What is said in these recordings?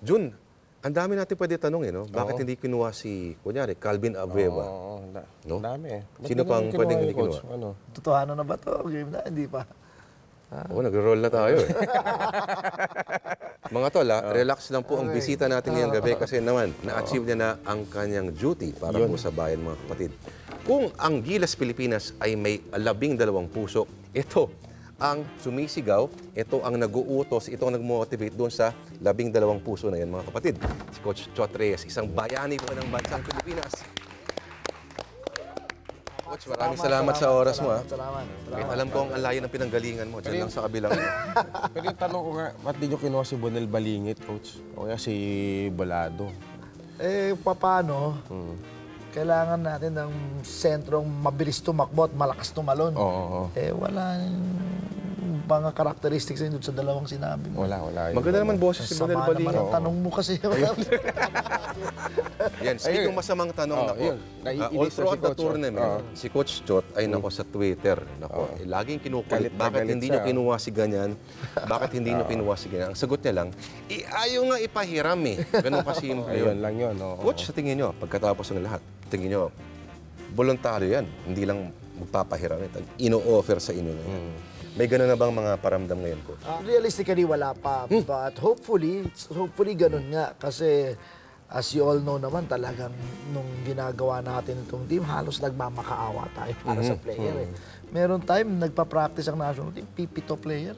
Jun, ang dami natin pwede tanong, no? Bakit hindi kinuha si, kunyari, Calvin Abueva? No? Dami eh. Sino pang pwedeng hindi kinuha? Ano? Totohanan na ba to? Game na, hindi pa. Oo, nag-roll na tayo eh. Mga tol, relax lang po ang bisita natin ngayong gabi kasi naman, na-achieve niya na ang kanyang duty para po sa bayan, mga kapatid. Kung ang Gilas Pilipinas ay may 12 puso, ito ang sumisigaw, ito ang nag-uutos, ito ang nag-motivate doon sa 12 puso na yan, mga kapatid. Si Coach Chot Reyes, isang bayani po ng bansang Pilipinas. Coach, maraming salamat sa oras mo. Salamat. Kahit alam ko ang layo ng pinanggalingan mo, dyan lang sa kabilang. Pero yung tanong ko nga, ba't di nyo kinuha si Bonel Balingit, Coach? O kaya si Bolado? Paano? Kailangan natin ng sentrong mabilis tumakbo at malakas tumalon. Wala mga characteristics doon sa dalawang sinabi mo. Wala. Maganda naman boses si Bonel Balingit. Sama naman ang tanong mo kasi. Yan, speaking masamang tanong, all throughout the tournament, si Coach Chot ay sa Twitter, laging kinukulit, bakit hindi nyo kinuha si ganyan, bakit hindi nyo kinuha si ganyan. Ang sagot niya lang, ayaw nga ipahiram eh. Ganun kasimple yun. Ayun lang yun. Coach, sa tingin nyo, pagkatapos ng lahat, tingin nyo, voluntaryo yan, hindi lang magpapahiram ito, ino-offer sa inyo na yan. May gano'n na bang mga paramdam ngayon, Coach? Realistically, wala pa. But hopefully ganun nga. Kasi as you all know naman, talagang nung ginagawa natin itong team, halos nagmamakaawa tayo para sa player. Meron time, nagpa-practice ang national team, pipito player.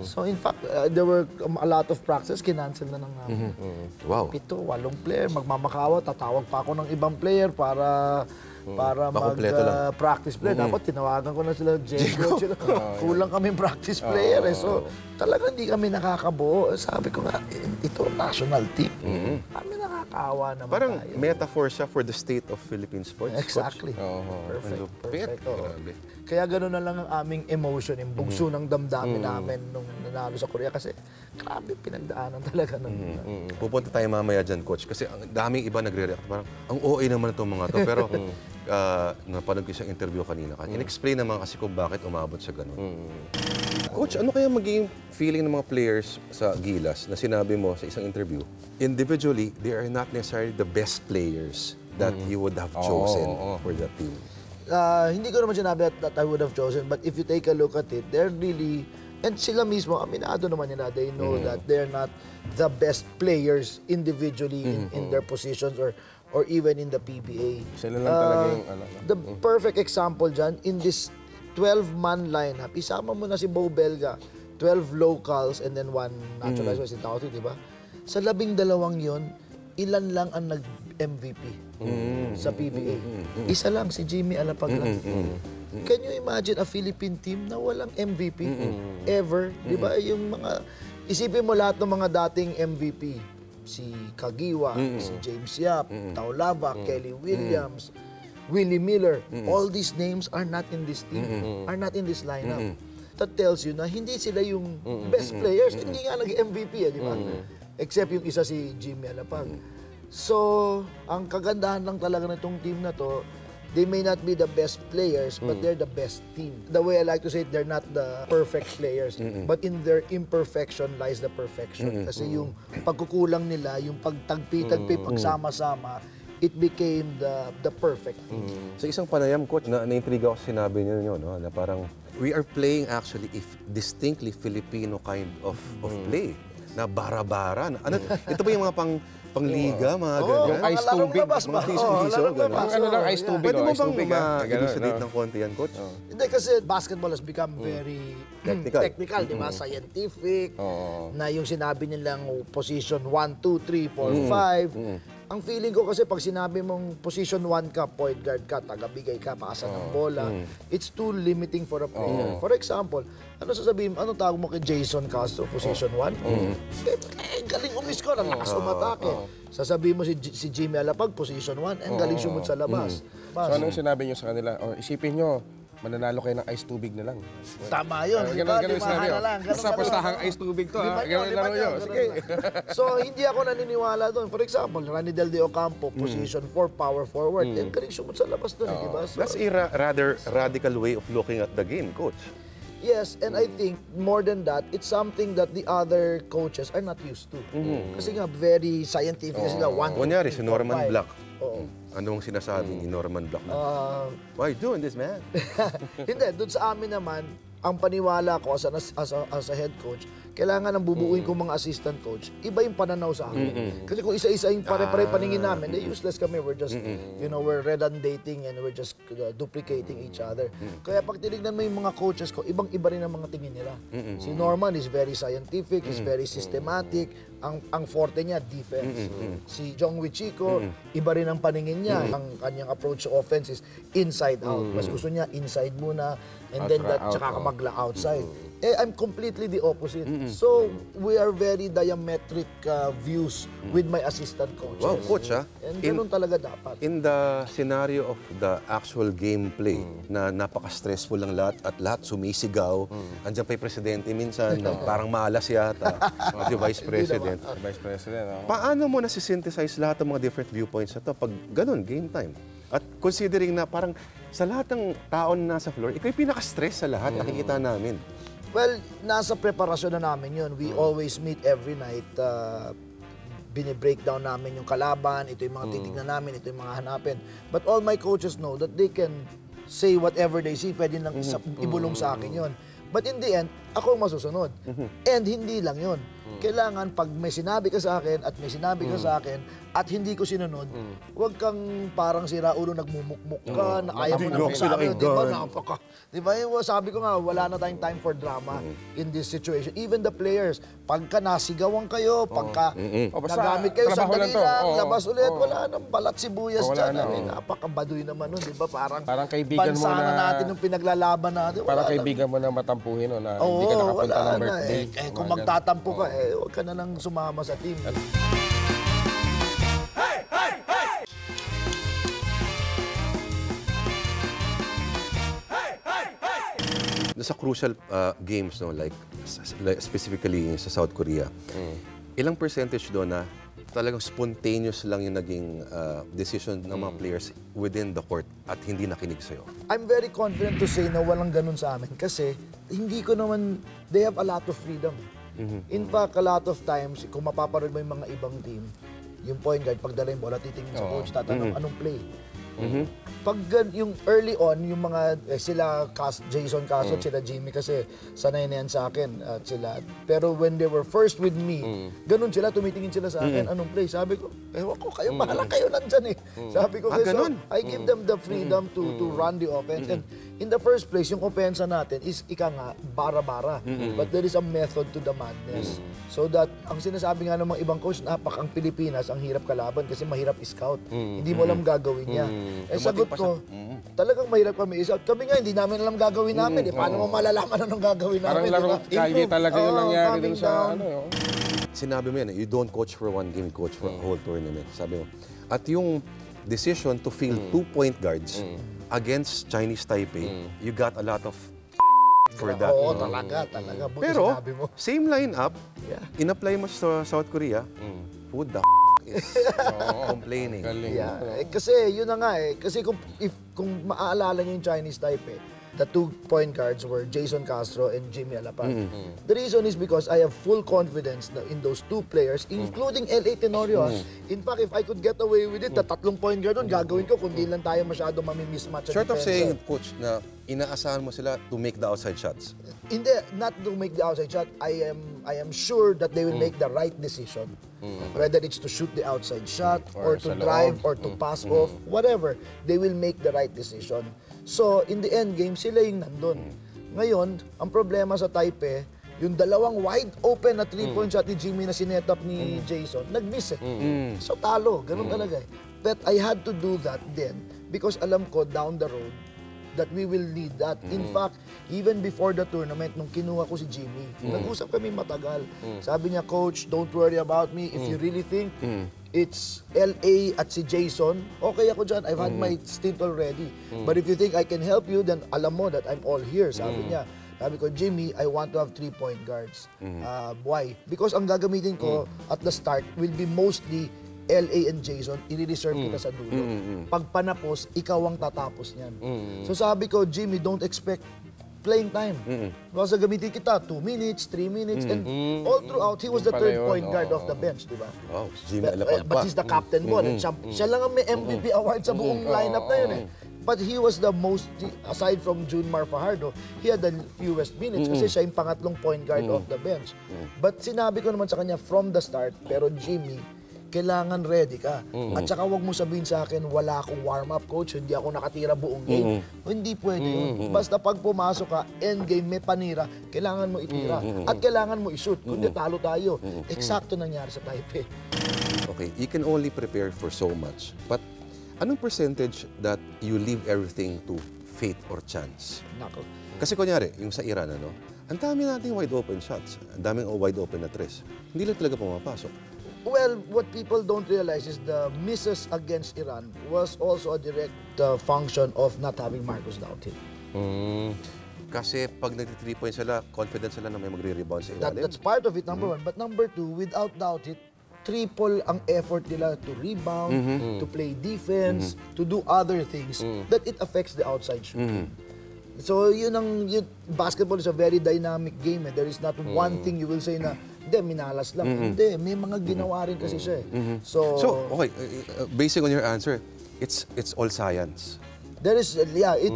So in fact, there were a lot of practice, kinancel na ng namin. Wow. 7, 8 player, magmamakaawa, tatawag pa ako ng ibang player para mag-practice player. Dapat tinawagan ko na sila, Jengo. Kulang kaming practice player. So talagang hindi kami nakakabuo. Sabi ko nga, ito national team. Kami nakakaawa naman Parang tayo. metaphor siya for the state of Philippine sports. Exactly. Perfect. Kaya gano'n na lang ang aming emotion, yung bugso ng damdamin namin nung nanalo sa Korea. Kasi grabe, pinagdaanan talaga. Pupunta tayo mamaya dyan, Coach. Kasi ang daming iba nagre-react. Parang, ang OA naman itong mga to. Pero napanood ko siyang interview kanina. In-explain naman kasi kung bakit umabot sa gano'n. Coach, ano kaya magiging feeling ng mga players sa Gilas na sinabi mo sa isang interview? Individually, they are not necessarily the best players that you would have chosen for that team. Hindi ko naman sinabi that I would have chosen, but if you take a look at it, they're really, and sila mismo, aminado naman nila, they know that they're not the best players individually in their positions or even in the PBA. Sila lang talaga yung The perfect example dyan, in this 12-man lineup, isama mo na si Bo Belga, 12 locals and then 1 naturalized si Tauti, di ba? Sa 12 yon, ilan lang ang nag-MVP sa PBA? Isa lang, si Jimmy Alapag lang. Can you imagine a Philippine team na walang MVP ever? Di ba? Yung mga, isipin mo lahat ng mga dating MVP. Si Kagiwa, si James Yap, Taulava, Kelly Williams, Willie Miller. All these names are not in this team, are not in this lineup. That tells you na hindi sila yung best players. Hindi nga nag-MVP, di ba? Except yung isa si Jimmy Alapag. So, ang kagandahan lang talaga nitong team na to, they may not be the best players, but they're the best team. The way I like to say it, they're not the perfect players, but in their imperfection lies the perfection. Kasi yung pagkukulang nila, yung pagtagpi-tagpi, pagsama-sama, it became the perfect team. Sa isang panayam, Coach, na-intriga ako sa sinabi niyo, no? Na parang, we are playing actually distinctly Filipino kind of play. Na bara-bara. Ito ba yung mga pangliga, mga ganyan? Ice tubig. Mga piso-piso, gano'n. Ano lang, ice tubig. Pwede mo bang ma-elucidate ng konti yan, Coach? Hindi kasi basketball has become very technical, di ba? Scientific, na yung sinabi nilang position 1, 2, 3, 4, 5. Ang feeling ko kasi pag sinabi mong position 1 ka, point guard ka, tagabigay ka, paasa ng bola, it's too limiting for a player. For example, ano sasabihin, ano tawag mo kay Jason Castro, position 1? Galing umiscore, ang lakas umatake. Sasabihin mo si Jimmy Alapag, position 1, ang galing sumut sa labas. So anong sinabi nyo sa kanila? Isipin nyo, mananalo kayo ng ice tubig na lang. Tama yun. Ganun sinabi nyo. Basta pastahang ice tubig to. Ganun lang nyo. Sige. So, hindi ako naniniwala doon. For example, Ranidel de Ocampo, position 4, power forward. Galing sumut sa labas doon, di ba? That's a rather radical way of looking at the game, Coach. Yes, and I think more than that, it's something that the other coaches are not used to. Kasi nga, very scientific. Kasi nga, 1, 2, Kunyari, 3, si 4, Norman 5. Black. Oo. Anong sinasabi ni Norman Black na, why you doing this, man? Hindi, doon sa amin naman, ang paniwala ko as a head coach, kailangan ang bubuuin kong mga assistant coach, iba yung pananaw sa akin. Kasi kung isa-isa yung pare-pare paningin namin, useless kami. We're just, we're redundating and we're just duplicating each other. Kaya pag tinignan mo yung mga coaches ko, ibang-iba rin ang mga tingin nila. Si Norman is very scientific, is very systematic. Ang forte niya, defense. Si Jong Wichiko, iba rin ang paningin niya. Ang kanyang approach to offense is inside out. Mas gusto niya inside muna, and then tsaka ka magla outside. I'm completely the opposite. So, we are very diametric views with my assistant coaches. Wow, coach, ha? And ganun talaga dapat. In the scenario of the actual gameplay, na napaka-stressful lang lahat at lahat sumisigaw, andyan pa yung presidente minsan, na parang malas yata, at yung vice president. Vice President, oh. Paano mo nasisynthesize lahat ng mga different viewpoints na to pag ganun, game time? At considering na parang sa lahat ng tao na nasa floor, ikaw yung pinaka-stress sa lahat, nakikita namin. Well, nasa preparasyon na namin yun. We always meet every night. Bini-breakdown namin yung kalaban, ito yung mga titignan namin, ito yung mga hanapin. But all my coaches know that they can say whatever they see, pwede lang ibulong sa akin yun. But in the end, ako ang masusunod. And hindi lang yun. Kailangan pag may sinabi ka sa akin at may sinabi ka sa akin at hindi ko sinunod, huwag kang parang sira ulo, nagmumukmuk ka, na ayaw mo na sinabi. Diba? Sabi ko nga, wala na tayong time for drama in this situation. Even the players, pagka nasigawan kayo, pagka nagamit kayo, sandali lang, labas ulit, wala nang balat sibuyas dyan. Napakabaduy naman nun, diba? Parang kaibigan mo bansa na natin yung pinaglalaban natin. Parang kaibigan mo na matampuhin, no, na hindi ka nakapunta ng birthday. Kung magtatampo ka, huwag ka na lang sumama sa team. Sa crucial games, no, like specifically sa South Korea, ilang percentage doon na talagang spontaneous lang yung naging decision ng mga players within the court at hindi nakinig sa'yo? I'm very confident to say na walang ganun sa amin kasi hindi ko naman, they have a lot of freedom. In fact, a lot of times, kung mapaparoon mo yung mga ibang team, yung point guard, pagdala yung bola, titingin sa coach, tatanong anong play. Pag yung early on, yung mga sila Jason Castro, sila Jimmy kasi sanay na yan sa akin at sila. Pero when they were first with me, ganun sila, tumitingin sila sa akin, anong play? Sabi ko, ewan ko, kayo bahala kayo nandyan eh. Sabi ko, so, I give them the freedom to run the offense. And in the first place, yung opensa natin is ika nga, bara-bara. But there is a method to the madness. So that, ang sinasabi nga ng mga ibang coach, ang Pilipinas, ang hirap kalaban kasi mahirap scout. Hindi mo alam gagawin niya. Eh sagot ko, talagang mahirap kami i-scout. Kami nga, hindi namin alam gagawin namin. Paano mo malalaman anong gagawin namin? Parang larong kalye talaga yung nangyari dun sa ano. Sinabi mo yan, you don't coach for one game, you coach for a whole tournament. Sabi mo. At yung decision to field 2 point guards against Chinese Taipei, you got a lot of for that. Oo, talaga. Buti Pero, sinabi mo. same lineup, in-apply mo sa South Korea, who the is complaining? Yeah. Kasi yun na nga eh. Kasi kung maaalala niyo yung Chinese Taipei, the 2 point guards were Jason Castro and Jimmy Alapan. The reason is because I have full confidence in those 2 players, including L.A. Tenorio. In fact, if I could get away with it, the 3 point guard doon, gagawin ko kung di lang tayo masyado mami-mismatch. Short of saying, coach, na inaasahan mo sila to make the outside shots. Hindi, not to make the outside shot. I am sure that they will make the right decision. Whether it's to shoot the outside shot, or to drive, or to pass off, whatever, they will make the right decision. So, in the end game, sila yung nandun. Ngayon, ang problema sa Taipei, yung dalawang wide open na 3-point shot ni Jimmy na sinetap ni Jason, nag-miss eh. So, talo. Ganun talaga eh. But I had to do that then because alam ko down the road that we will need that. In fact, even before the tournament, nung kinuha ko si Jimmy, nag-usap kami matagal. Sabi niya, Coach, don't worry about me. If you really think it's LA at si Jason, okay ako dyan. I've had my stint already. But if you think I can help you, then alam mo that I'm all here. Sabi niya. Sabi ko, Jimmy, I want to have 3-point guards. Why? Because ang gagamitin ko at the start will be mostly LA and Jason, i-reserve kita sa dulo. Pag panapos, ikaw ang tatapos niyan. So sabi ko, Jimmy, don't expect playing time. Basta gamitin kita, 2 minutes, 3 minutes, and all throughout, he was the Yun pala third yun, point guard oo. of the bench, di ba? Wow, si Jimmy Alapag pa. But he's the captain mo. Siya lang ang may MVP award sa buong lineup na yun eh. But he was the most, aside from Junmar Fajardo, he had the fewest minutes kasi siya yung pangatlong point guard of the bench. But sinabi ko naman sa kanya from the start, pero Jimmy, kailangan ready ka. At saka huwag mo sabihin sa akin, wala akong warm-up coach, hindi ako nakatira buong game. Hindi pwede yun. Basta pag pumasok ka, end game, may panira, kailangan mo itira. At kailangan mo ishoot. Kundi talo tayo. Eksakto nangyari sa Taipei. Okay, you can only prepare for so much. But anong percentage that you leave everything to fate or chance? Nako. Kasi kunyari, yung sa Iran, ang dami nating wide open shots. Ang daming wide open na tres. Hindi lang talaga pumapasok. Well, what people don't realize is the misses against Iran was also a direct function of not having Marcus Dauti. Kasi pag nag-3 points sila, confident sila na may magre-rebound sa ilalim. That's part of it, number one. But number two, without Dauti, triple ang effort nila to rebound, to play defense, to do other things, that it affects the outside shooting. So, basketball is a very dynamic game. There is not one thing you will say na, hindi, minalas lang. Hindi, may mga ginawa rin kasi siya eh. So, Okay, basing on your answer, it's all science. there is,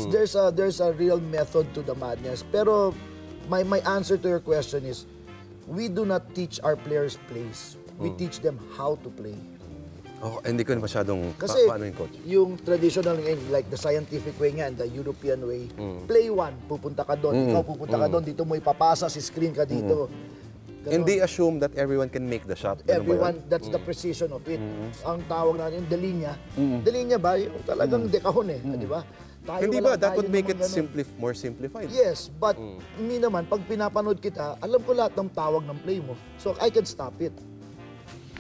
there's a real method to the madness. Pero, my answer to your question is, we do not teach our players plays. We teach them how to play. Oh, hindi ko na masyadong Kasi paano yung coach? yung traditional, like the scientific way nga, and the European way, play one, pupunta ka doon, ikaw pupunta ka doon, dito mo ipapasa, si screen ka dito. Ganon. And they assume that everyone can make the shot. Ganun ba Everyone, yun? that's the precision of it. Ang tawag natin, delinya. Delinya ba? Yung talagang dekahon eh, di ba? Tayo, Hindi wala ba? That tayo would make it naman ganun. more simplified. Yes, but me naman, pag pinapanood kita, alam ko lahat ng tawag ng play mo. So, I can stop it.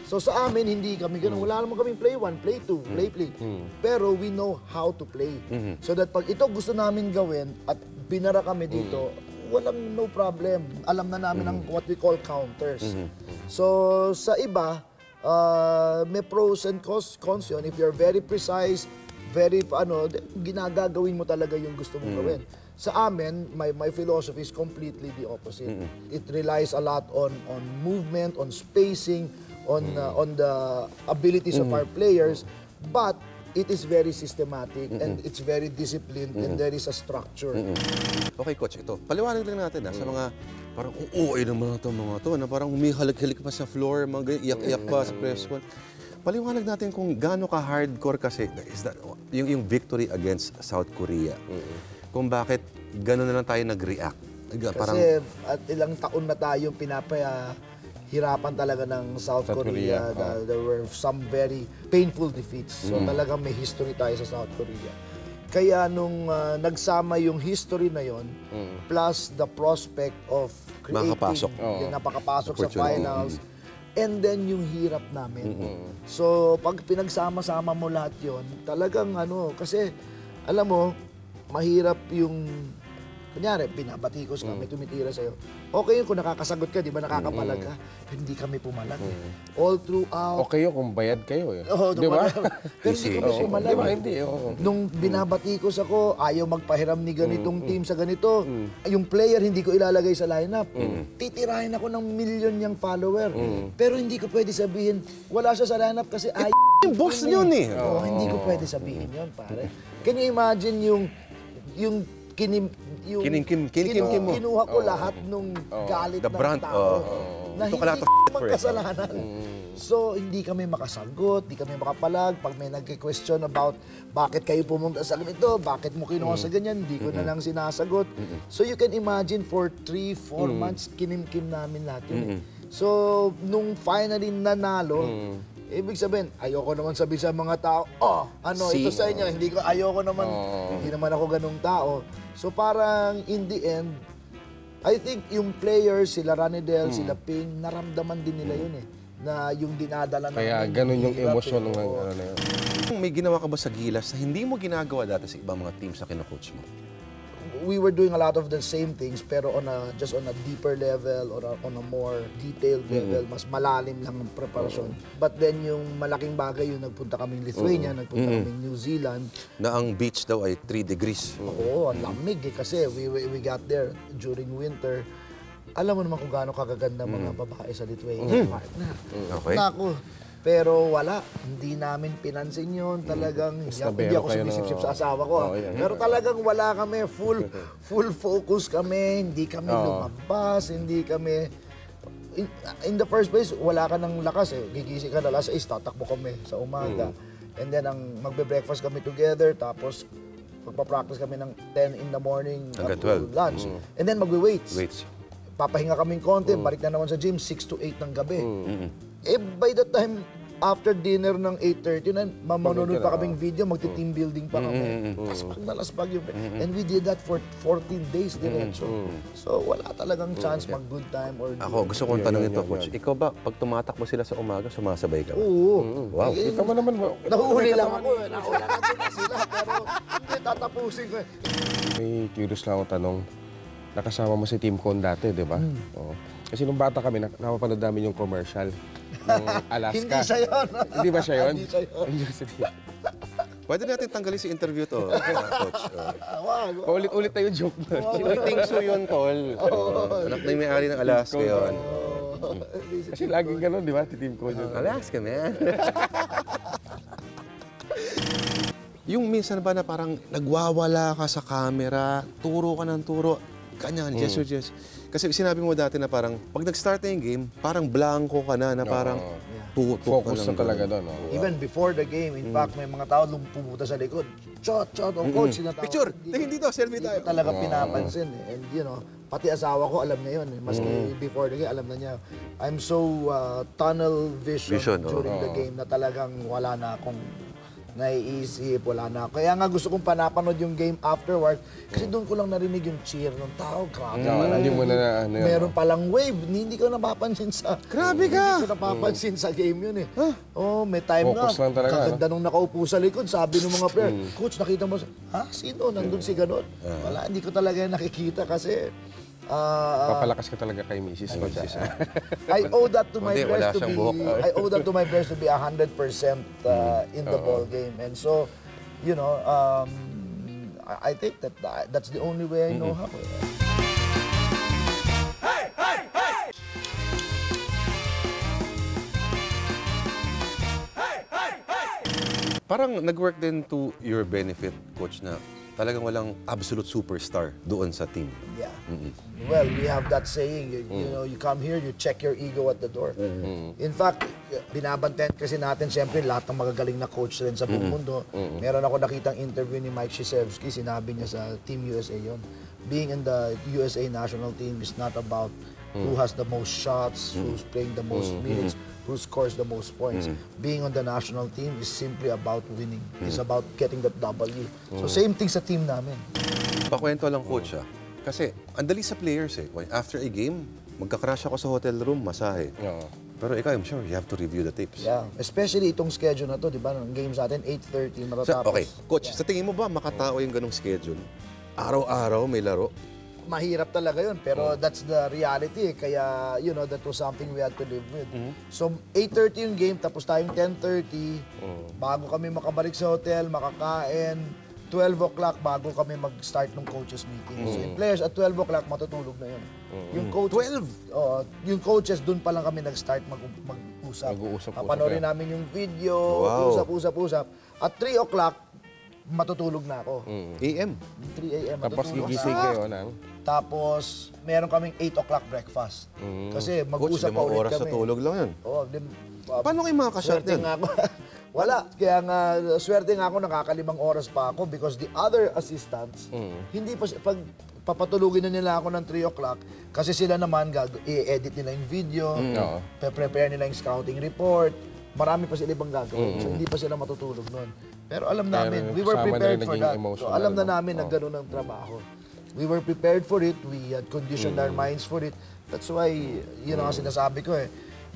So, sa amin, hindi kami ganun. Wala naman kaming play 1, play 2, play. Pero we know how to play. So that pag ito gusto namin gawin at binara kami dito, walang no problem. Alam na namin ang what we call counters. So, sa iba, may pros and cons yun. If you're very precise, very, ginagagawin mo talaga yung gusto mong gawin. Sa amin, my philosophy is completely the opposite. It relies a lot on movement, on spacing, on the abilities of our players, but it is very systematic and it's very disciplined and there is a structure. Okay, coach, ito. Paliwanag lang natin sa mga parang uuwi naman ito mga to na parang humihalik-halik pa sa floor, mga iyak-iyak pa sa press con. Paliwanag natin kung gaano ka-hardcore kasi is that, yung victory against South Korea. Kung bakit gano'n na lang tayo nag-react. Kasi at ilang taon na tayong hirapan talaga ng South Korea. There were some very painful defeats. So talagang may history tayo sa South Korea. Kaya nung nagsama yung history na yon plus the prospect of creating, napakapasok sa finals, and then yung hirap namin. So pag pinagsama-sama mo lahat yon, talagang kasi alam mo, mahirap yung kunyari, binabatikos ka, may tumitira sa'yo. Okay yun kung nakakasagot ka, di ba nakakapalag ka? Pero hindi kami pumalag. All throughout. Okay yun kung bayad kayo eh. Oo, di ba? Pero hindi kami pumalag. Di ba? Hindi. Nung binabatikos ako, ayaw magpahiram ni ganitong team sa ganito. Yung player, hindi ko ilalagay sa lineup. Titirahin ako ng million niyang follower. Pero hindi ko pwede sabihin, wala siya sa lineup kasi ay yung boss yun eh. Oo, hindi ko pwede sabihin yun, pare. Can you imagine yung Kinimkim mo. Kinuha ko lahat nung galit The ng brand, tao na ito hindi ka lahat ko of naman kasalanan. So, hindi kami makasagot, hindi kami makapalag. Pag may nagki-question about bakit kayo pumunta sa ganito, bakit mo kinuha sa ganyan, hindi ko na lang sinasagot. So, you can imagine for 3-4 months, kinimkim namin lahat yun. So, nung finally nanalo, ibig sabihin, ayoko naman sabihin sa mga tao, ito sa inyo, ayoko naman, hindi naman ako ganung tao. So parang in the end, I think yung players, sila Ranidel, sila Ping, naramdaman din nila yun eh. Na yung dinadala namin. Kaya ganun yung hirap, emosyon ng oo. yun. May ginawa ka ba sa Gilas na hindi mo ginagawa dati sa ibang mga teams na kino-coach mo? we were doing a lot of the same things pero just on a deeper level or on a more detailed level, mas malalim lang ang preparasyon. But then yung malaking bagay, yung nagpunta kaming Lithuania, nagpunta kaming New Zealand. Na ang beach daw ay 3 degrees. Oo, ang lamig kasi we got there during winter. Alam mo naman kung gaano kagaganda mga babae sa Lithuania. Partner. Okay. Naku. Pero wala, hindi namin pinansin yun. Talagang hindi ako sumisip-sip sa asawa ko. Pero talagang wala kami, full focus kami, hindi kami lumabas, hindi kami... In the first place, wala ka ng lakas eh. Gigising ka na alas 6, tatakbo kami sa umaga. And then magbe-breakfast kami together, tapos magpa-practice kami ng 10 in the morning hanggang up to 12. lunch. And then magwe-weights. Weights. Papahinga kaming konti, balik na naman sa gym, 6 to 8 ng gabi. Eh, by the time, after dinner ng 8:30 na, manonood pa kaming video, magti-team building pa kami. Laspag na laspag yun. And we did that for 14 days diretso. So, wala talagang chance mag-good time or... Ako, gusto kong tanongin to, Coach. Ikaw ba, pag tumatakbo sila sa umaga, sumasabay ka ba? Oo. Wow. Ikaw mo naman, Nahuhuli lang ako. Nahuhuli lang ako sila. Pero hindi, tatapusin ko. may curious lang ako tanong. Nakasama mo si Team Con dati, di ba? Oo. Kasi nung bata kami, napapanood namin yung commercial ng Alaska. Hindi siya yun. Hindi ba siya yun? Hindi siya yun. Pwede natin tanggalin si interview to, Coach. Wag. Paulit-ulit na yung joke na. Think so yun, Tol. Anak na yung may-ari ng Alaska yun. Kasi laging ganun, di ba? Team Con yun. Alaska, man. Yung minsan ba na parang nagwawala ka sa camera, turo ka ng turo, kanya, gesture. Kasi sinabi mo dati na parang, pag nag-start na yung game, parang blanco ka na parang tutok ka Focus lang. na talaga doon. Even before the game, in fact, may mga tao pumunta sa likod. Shot, o coach, sinatawag. Picture! Hindi to, selfie Hindi tayo. ko talaga pinapansin eh. And you know, pati asawa ko alam na yun eh. Maski before the game, alam na niya. I'm so tunnel vision during the game na talagang wala na akong naiisip, wala na. Kaya nga gusto kong panapanood yung game afterward kasi doon ko lang narinig yung cheer ng tao. Grabe. Hindi mo na Meron palang wave. Hindi ko napapansin sa... Grabe ka! Hindi ko napapansin sa game yun eh. Oh, may time Focus lang talaga, Kaganda nung nakaupo sa likod, sabi ng mga player, Coach, nakita mo, sino? Nandun si ganon. Wala, hindi ko talaga nakikita kasi... papalakas ka talaga kay Mrs. I owe that to my Hindi, wala best to siyang be buhok. I owe that to my best to be 100% in the ball game. And so, you know, I think that's the only way I know how. Parang nag-work din to your benefit, Coach, na talagang walang absolute superstar doon sa team. Yeah. Well, we have that saying, you know, you come here, you check your ego at the door. In fact, binabantayan kasi natin, siyempre, lahat ng magagaling na coach rin sa buong mundo. Meron ako nakitang interview ni Mike Krzyzewski, sinabi niya sa Team USA yon. Being in the USA national team is not about who has the most shots, who's playing the most minutes, who scores the most points. Being on the national team is simply about winning. It's about getting that W. So same thing sa team namin. Pakwento lang, Coach, kasi ang dali sa players eh. After a game, magka-crash ako sa hotel room, masahe. Pero ikaw, I'm sure you have to review the tapes. Yeah, especially itong schedule na to, di ba? Ang game sa atin, 8:30 matatapos. Okay, Coach, sa tingin mo ba makatao yung ganong schedule? Araw-araw may laro? Mahirap talaga yun, pero that's the reality. Kaya, you know, that was something we had to live with. So, 8:30 yung game, tapos tayong 10:30. Bago kami makabalik sa hotel, makakain. 12 o'clock bago kami mag-start ng coaches meeting. So, yung players at 12 o'clock, matutulog na yun. Yung coaches, 12? Yung coaches, dun pa lang kami nag-start mag-usap. Papanorin namin yung video, usap. At 3 o'clock, matutulog na ako. AM? 3 a.m. Tapos matutulog gigising na. kayo ng... Tapos, meron kaming 8 o'clock breakfast. Kasi Coach, mag-usap pa 5 ulit oras kami. sa tulog lang yun. Oo. Paano kayo makakashot Swerte yan? nga ako. Wala. Kaya nga, swerte nga ako, nakakalimang oras pa ako because the other assistants, hindi pa, pag papatulugin na nila ako ng 3 o'clock, kasi sila naman, i-edit nila yung video, prepare nila yung scouting report, marami pa sila ibang gagawin. So, hindi pa sila matutulog nun. Pero alam namin, we were prepared for that. So, alam na namin na gano'n ang trabaho. We were prepared for it. We had conditioned our minds for it. That's why, you know, sinasabi ko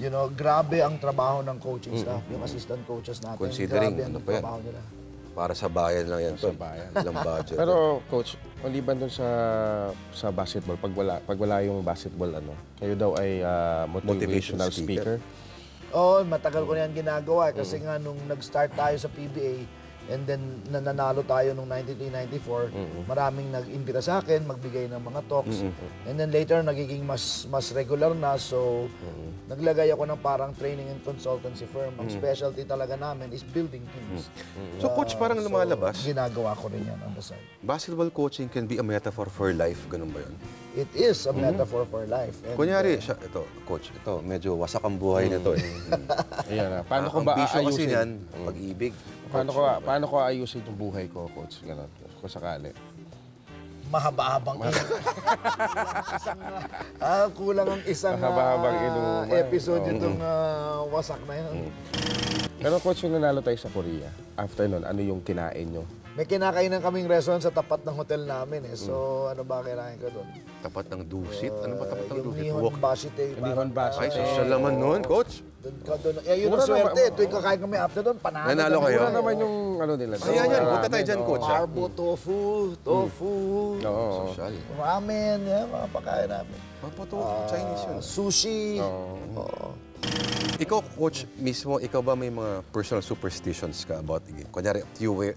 you know, grabe ang trabaho ng coaching staff, yung assistant coaches natin. Considering, grabe ang ano pa yan? trabaho nila. Para sa bayan lang yan. Sa Tol. bayan. Walang budget. Pero coach, maliban dun sa basketball, pag wala yung basketball, kayo daw ay motivational speaker. Oo, matagal ko na yan ginagawa kasi nga nung nag-start tayo sa PBA and then nananalo tayo nung 93-94, maraming nag-imbita sa akin, magbigay ng mga talks. And then later, nagiging mas regular na. So, naglagay ako ng parang training and consultancy firm. Ang specialty talaga namin is building teams. So, coach, parang lumalabas, Ginagawa ko rin yan on the side. basketball coaching can be a metaphor for life. Ganun ba yun? It is a metaphor for life. And, Kunyari, ito, coach, ito, medyo wasak ang buhay nito eh. Ayan, paano ko Ang ba bisyo kasi aayusin? niyan, pag-ibig. Paano ko aayusin yung buhay ko, coach? Ganon, kung sakali. mahaba-habang kulang ang isang Mahaba-habang inuman. episode itong wasak na yun. Pero coach, yung nanalo tayo sa Korea, after nun, ano yung kinain nyo? May kinakainan kaming restaurant sa tapat ng hotel namin eh. So, ano ba kinain ko doon? Tapat ng dusit? Ano ba tapat ng Yung dusit? Nihon Bashite. Nihon Bashite. Ay, social naman nun, coach. Doon ka doon. Eh, yun ang Mura swerte. naman. Tuwing kakain kami after doon, panalo. Nanalo kayo? Ano naman yung nila? Ayan yan, punta tayo dyan, coach. ah. Marbo, tofu, Oo. Social. ramen, yan, mga pagkain namin. Maputo, Chinese yun. Sushi. Oo. Ikaw, coach, mismo, ikaw ba may mga personal superstitions ka about the game? Kunyari,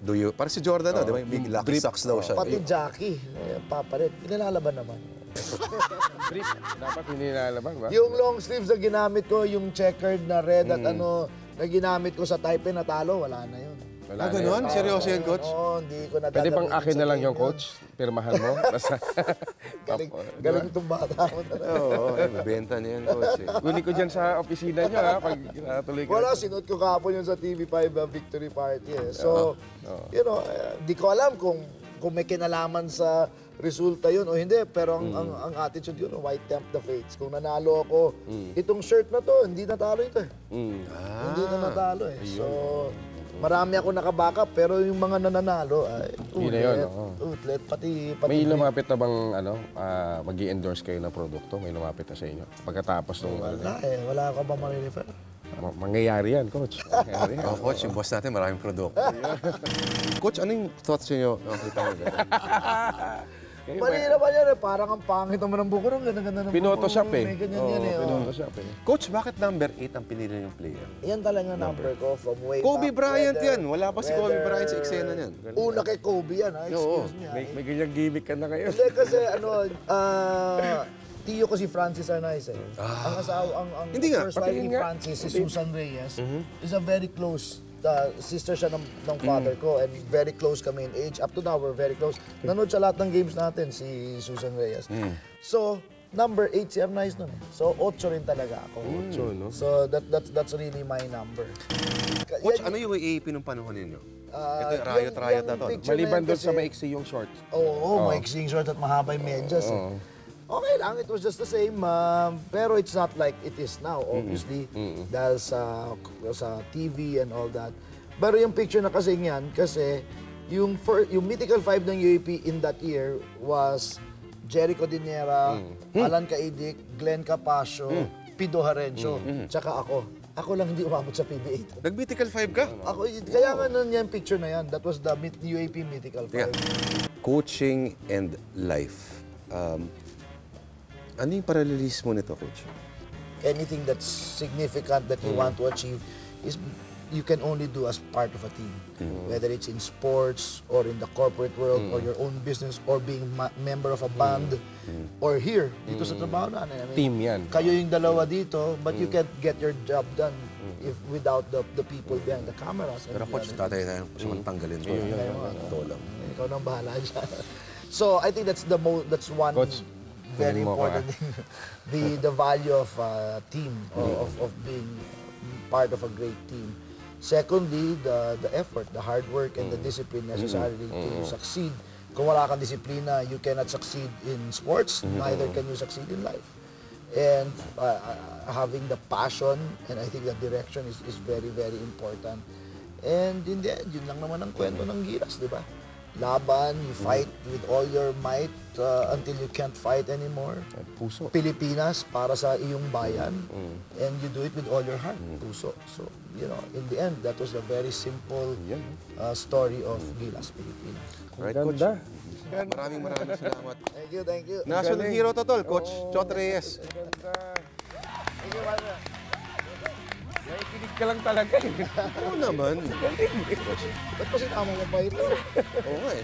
do you, parang si Jordan, no? Di ba? Big lucky socks daw siya. Pati Jackie, papalit. Pinalalaban naman. Brief, dapat hindi nalalaban, ba? Yung long sleeves na ginamit ko, yung checkered na red at ano, na ginamit ko sa Taipei natalo, wala na yun. Ah, ganun? Seryoso yan, coach? Oo, hindi ko na Pwede bang dadamitin akin sa na lang game yung yun. coach? Pirmahan mo? Basta, Galing itong bata ko talaga. Oo, bebenta niya yan, coach. Eh. Kunin ko dyan sa opisina niyo, ha? Pag tuloy ka. Wala, sinuot ko kahapon yun sa TV5 victory party eh. So, you know, di ko alam kung may kinalaman sa resulta yun o hindi. Pero ang attitude yun, white tempt the fates. Kung nanalo ako, itong shirt na to, hindi natalo ito eh. Hindi na natalo eh. So, marami ako nakabackup pero yung mga nananalo ay Yun na yun, oo. utlet, pati May lumapit na bang mag-i-endorse kayo ng produkto? May lumapit na sa inyo? Pagkatapos ng wala eh. Wala ka ba marirefer? mangyayari yan, coach. Mangyayari yan. Oh, coach, yung boss natin, maraming produkto. Coach, ano yung thoughts niyo? Nakita mo ba? Mali naman yan eh. Parang ang pangit naman ng buko. Ganda-ganda ng buko. Pinotoshop eh. May ganyan yan eh. oh. Pinotoshop eh. Coach, bakit number 8 ang pinili yung player? Yan talaga number ko from way Kobe back. Bryant Whether- yan. Wala pa si Kobe Bryant sa eksena niyan. Una kay Kobe yan, ha? Excuse me. May ganyang gimmick ka na kayo. Hindi kasi tiyo ko si Francis Arnaiz eh. Ang asawa, ang Hindi nga, first wife ni patingin nga. Francis, si Susan Reyes, is a very close sister siya ng father ko and very close kami in age. Up to now, we're very close. Nanood sa lahat ng games natin si Susan Reyes. So, number 8 si Arnaiz nun eh. So, 8 rin talaga ako. 8, no? So, that's really my number. Coach, Yan- ano yung AAP nung panahon ninyo? Ito yung yung- riot-riot na yung to. picture Maliban na yan doon sa kasi- maiksi yung short. Oo, maiksing short at mahaba yung medyas. Eh. Okay lang, it was just the same. Pero it's not like it is now, obviously. Dahil sa TV and all that. Pero yung picture na kasi yan, kasi yung Mythical 5 ng UAP in that year was Jericho Dinera, Alan Caidic, Glenn Capasio, Pido Harencio, tsaka ako. Ako lang hindi umabot sa PBA. Nag-Mythical 5 ka? Ako, kaya nga nun yung picture na yan, that was the UAP Mythical 5. Yeah. Coaching and life. Ano yung paralelismo nito, Coach? Anything that's significant that you want to achieve is you can only do as part of a team. Whether it's in sports or in the corporate world or your own business or being member of a band or here, dito sa trabaho na. I mean, Team yan. kayo yung dalawa dito, but you can't get your job done if without the people behind the cameras. and Pero the Coach, other- tatay na gusto mong tanggalin to. Ito lang. Ikaw nang bahala dyan. So, I think that's that's one Coach, very kunin mo important thing. the value of a team, of being part of a great team. Secondly, the effort, the hard work, and the discipline necessary to succeed. Kung wala kang disiplina, you cannot succeed in sports, neither can you succeed in life. And having the passion, and I think the direction is very, very important. And in the end, yun lang naman ang kwento ng Gilas, di ba? laban, you fight with all your might until you can't fight anymore. Puso. Pilipinas para sa iyong bayan, and you do it with all your heart, puso. So, you know, in the end, that was a very simple story of Gilas Pilipinas. Right, Coach? Ganda. Maraming salamat. Thank you, thank you. National hero to, tol, Coach Chot Reyes. Ganda. Thank you, Marlon. Nakikinig ka lang talaga eh. Oo naman. Ba't pa sinama mo pa ito? Oo nga eh.